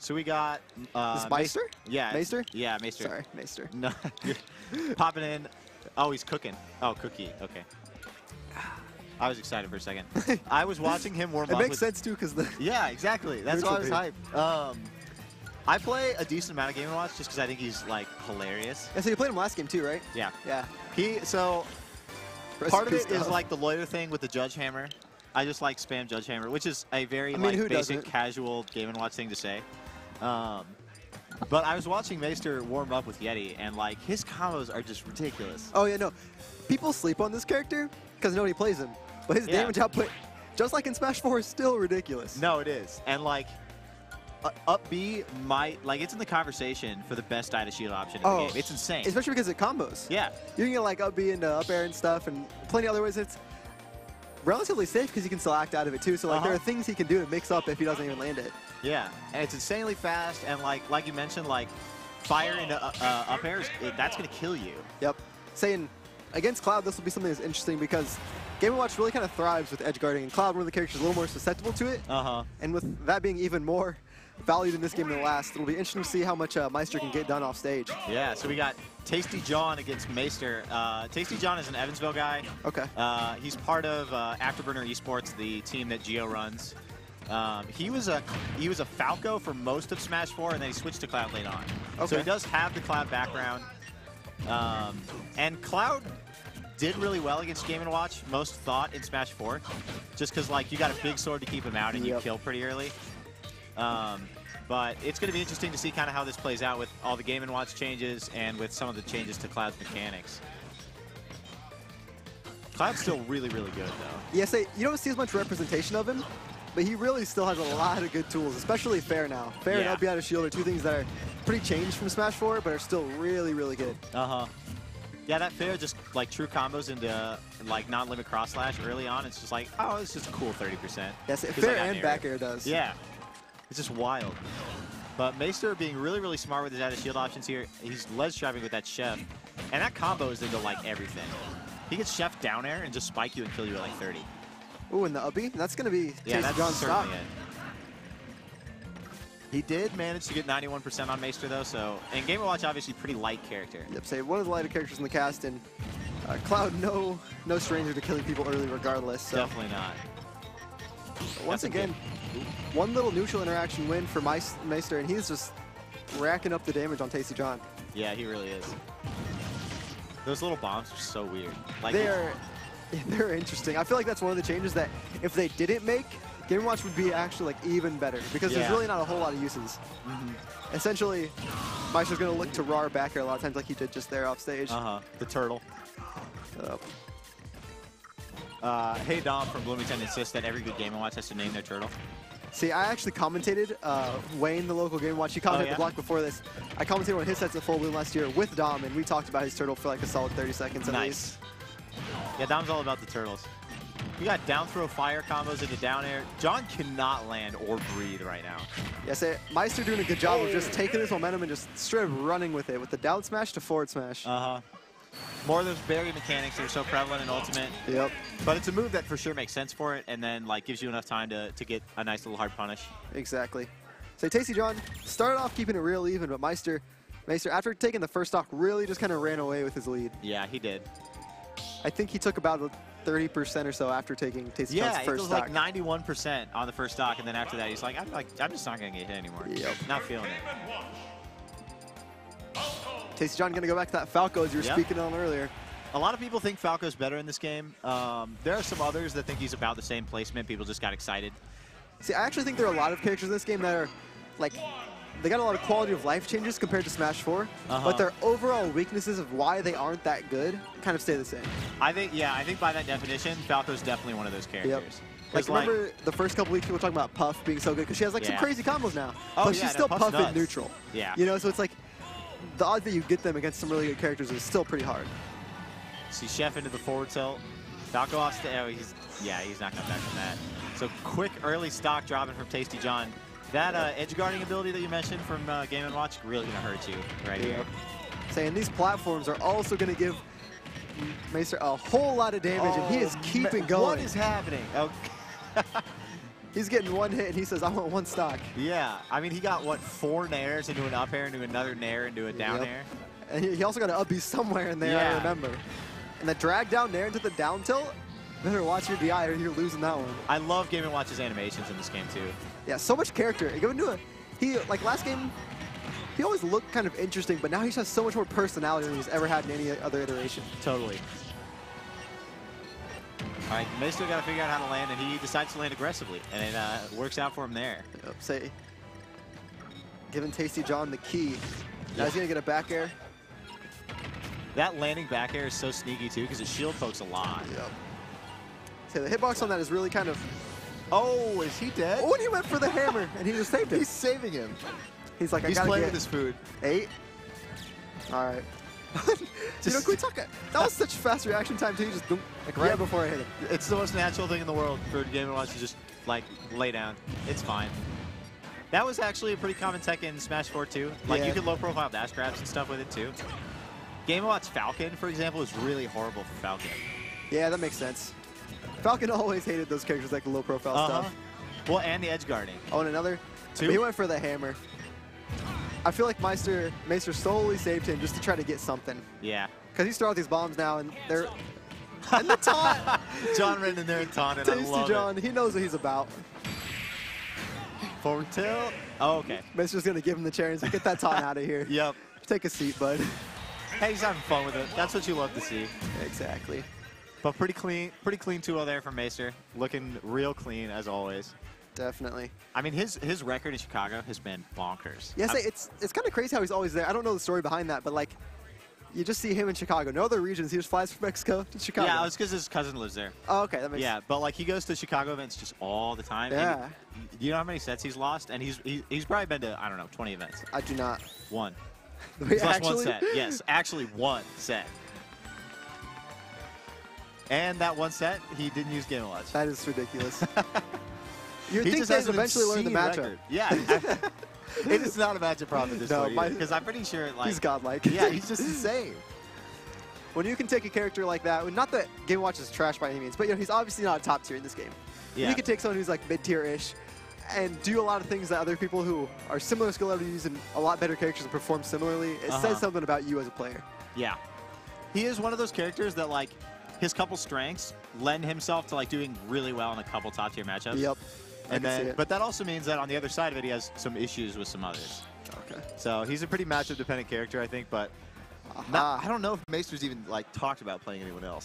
So we got This Maister? Yeah. Maister? Yeah, Maister. Sorry, Maister. No, popping in. Oh, he's cooking. Oh, cookie. Okay. I was excited for a second. I was watching him warm up. It makes sense too, because the Yeah, exactly. That's why I was hyped. I play a decent amount of Game & Watch just because I think he's like hilarious. Yeah, so you played him last game too, right? Yeah. Yeah. Part of it is like the lawyer thing with the Judge Hammer. I just like spam Judge Hammer, which is a very basic, casual Game & Watch thing to say. But I was watching Maister warm up with Yeti, and like his combos are just ridiculous. Oh yeah, no. People sleep on this character because nobody plays him, but his damage output, just like in Smash 4, is still ridiculous. No, it is. And like, up B might, like, it's in the conversation for the best die to shield option in the game. It's insane. Especially because it combos. Yeah. You can get like up B into up air and stuff, and plenty of other ways. It's relatively safe because you can still act out of it too. So like there are things he can do to mix up if he doesn't even land it. Yeah, and it's insanely fast, and like you mentioned, like fire into up airs, that's gonna kill you. Yep. Saying against Cloud, this will be something that's interesting because Game & Watch really kind of thrives with edge guarding, and Cloud, one of the characters, a little more susceptible to it. And with that being even more valued in this game than the last, it'll be interesting to see how much Maister can get done off stage. Yeah, so we got TastyJawn against Maister. TastyJawn is an Evansville guy. Okay. He's part of Afterburner Esports, the team that Gio runs. He was a Falco for most of Smash 4, and then he switched to Cloud late on. Okay. So he does have the Cloud background. And Cloud did really well against Game & Watch, most thought, in Smash 4. Just because like you got a big sword to keep him out and you kill pretty early. But it's going to be interesting to see kind of how this plays out with all the Game & Watch changes and with some of the changes to Cloud's mechanics. Cloud's still really, really good, though. Yeah, you don't see as much representation of him, but he really still has a lot of good tools, especially Fair now. Fair and up out of shield are two things that are pretty changed from Smash 4, but are still really, really good. Yeah, that Fair just like true combos into like non-limit cross slash early on. It's just like, oh, it's just a cool 30%. Yes, Fair and back air does. Yeah. It's just wild. But Maister being really, really smart with his out of shield options here. He's ledge driving with that Chef. And that combos into like everything. He gets Chef down air and just spike you and kill you at like 30. Ooh, and the uppy? That's going to be TastyJawn's stop. He did manage to get 91% on Maister though, so and Game & Watch obviously pretty light character. Yep, say one of the lighter characters in the cast, and Cloud no stranger to killing people early regardless. So. Definitely not. Once again, one little neutral interaction win for Maister, and he's just racking up the damage on TastyJawn. Yeah, he really is. Those little bombs are so weird. Like they're interesting. I feel like that's one of the changes that if they didn't make, Game & Watch would be actually like even better because there's really not a whole lot of uses. Essentially, Maister's going to look to RAR back air a lot of times like he did just there off stage. The turtle. Hey Dom from Bloomington insists that every good Game & Watch has to name their turtle. See, I actually commentated Wayne, the local Game & Watch. He commented the block before this. I commentated one of his sets at Full Bloom last year with Dom, and we talked about his turtle for like a solid 30 seconds at least. Yeah, Dom's all about the turtles. You got down throw fire combos into down air. John cannot land or breathe right now. Yes, Maister doing a good job of just taking this momentum and just straight up running with it, with the down smash to forward smash. More of those berry mechanics that are so prevalent in Ultimate. Yep. But it's a move that for sure makes sense for it, and then like gives you enough time to get a nice little hard punish. Exactly. So TastyJawn started off keeping it real even, but Maister, after taking the first stock, really just kind of ran away with his lead. Yeah, he did. I think he took about 30% or so after taking TastyJawn's first stock. Yeah, it was like 91% on the first stock, and then after that, he's like, I'm just not going to get hit anymore. Yep. Not feeling it. TastyJawn going to go back to that Falco as you were speaking on earlier. A lot of people think Falco's better in this game. There are some others that think he's about the same placement. People just got excited. See, I actually think there are a lot of characters in this game that are, like, they got a lot of quality of life changes compared to Smash 4, but their overall weaknesses of why they aren't that good kind of stay the same. I think by that definition, Falco's definitely one of those characters. Like, remember the first couple weeks people were talking about Puff being so good because she has like some crazy combos now, but she's still Puff in neutral. Yeah. You know, so it's like the odds that you get them against some really good characters is still pretty hard. See Chef into the forward tilt. Falco off stage. Oh, he's not coming back from that. So quick early stock dropping from TastyJawn. That edge guarding ability that you mentioned from Game & Watch really gonna hurt you right here. Saying these platforms are also gonna give Maister a whole lot of damage, and he is keeping going. What is happening? Oh. He's getting one hit, and he says, I want one stock. Yeah. I mean, he got, what, 4 nairs into an up air, into another nair, into a down air? And he also got an up B somewhere in there, I remember. And the drag down nair into the down tilt, better watch your DI or you're losing that one. I love Game & Watch's animations in this game, too. Yeah, so much character. Like last game, he always looked kind of interesting, but now he has so much more personality than he's ever had in any other iteration. Totally. All right, Maister got to figure out how to land, and he decides to land aggressively, and it works out for him there. Yep, giving TastyJawn the key. Now he's going to get a back air. That landing back air is so sneaky, too, because it shield pokes a lot. Yep. So the hitbox on that is really kind of... Oh, is he dead? Oh, and he went for the hammer, and he just saved him. He's saving him. He's like, he's playing with his food. 8. All right. Can we talk? That was such fast reaction time, too. Just like right before I hit him. It's the most natural thing in the world for Game & Watch to just, like, lay down. It's fine. That was actually a pretty common tech in Smash 4, too. Like, you can low-profile dash grabs and stuff with it, too. Game & Watch Falcon, for example, is really horrible for Falcon. Yeah, that makes sense. Falcon always hated those characters like the low-profile stuff. Well, and the edge guarding. Oh, and another? 2? He went for the hammer. I feel like Maister solely saved him just to try to get something. Yeah. Because he's throwing out these bombs now, and they're... and the taunt! John ran in there and taunted. I love TastyJawn, he knows what he's about. Forward tilt. Oh, okay. Maister's going to give him the chair and say, get that taunt out of here. Yep. Take a seat, bud. Hey, he's having fun with it. That's what you love to see. Exactly. But pretty clean 2-0 there from Maister. Looking real clean, as always. Definitely. I mean, his record in Chicago has been bonkers. Yeah, it's kind of crazy how he's always there. I don't know the story behind that, but like, you just see him in Chicago. No other regions. He just flies from Mexico to Chicago. Yeah, it's because his cousin lives there. Oh, okay, that makes sense. Yeah, but like he goes to Chicago events just all the time. Yeah. Do you know how many sets he's lost? And he's probably been to, I don't know, 20 events. I do not. 1. Wait, he's lost 1 set. Yes, actually 1 set. And that 1 set, he didn't use Game & Watch. That is ridiculous. You'd think they'd eventually learn the matchup. Record. Yeah. It is not a matchup problem this story, because I'm pretty sure, like... He's godlike. Yeah, he's just insane. When you can take a character like that, not that Game & Watch is trash by any means, but you know, he's obviously not a top tier in this game. Yeah. You can take someone who's like mid-tier-ish and do a lot of things that other people who are similar skill levels and a lot better characters and perform similarly. It says something about you as a player. Yeah. He is one of those characters that, like, his couple strengths lend himself to, like, doing really well in a couple top-tier matchups. Yep. And then, but that also means that on the other side of it, he has some issues with some others. Okay. So he's a pretty matchup-dependent character, I think, but I don't know if Maister's even, like, talked about playing anyone else.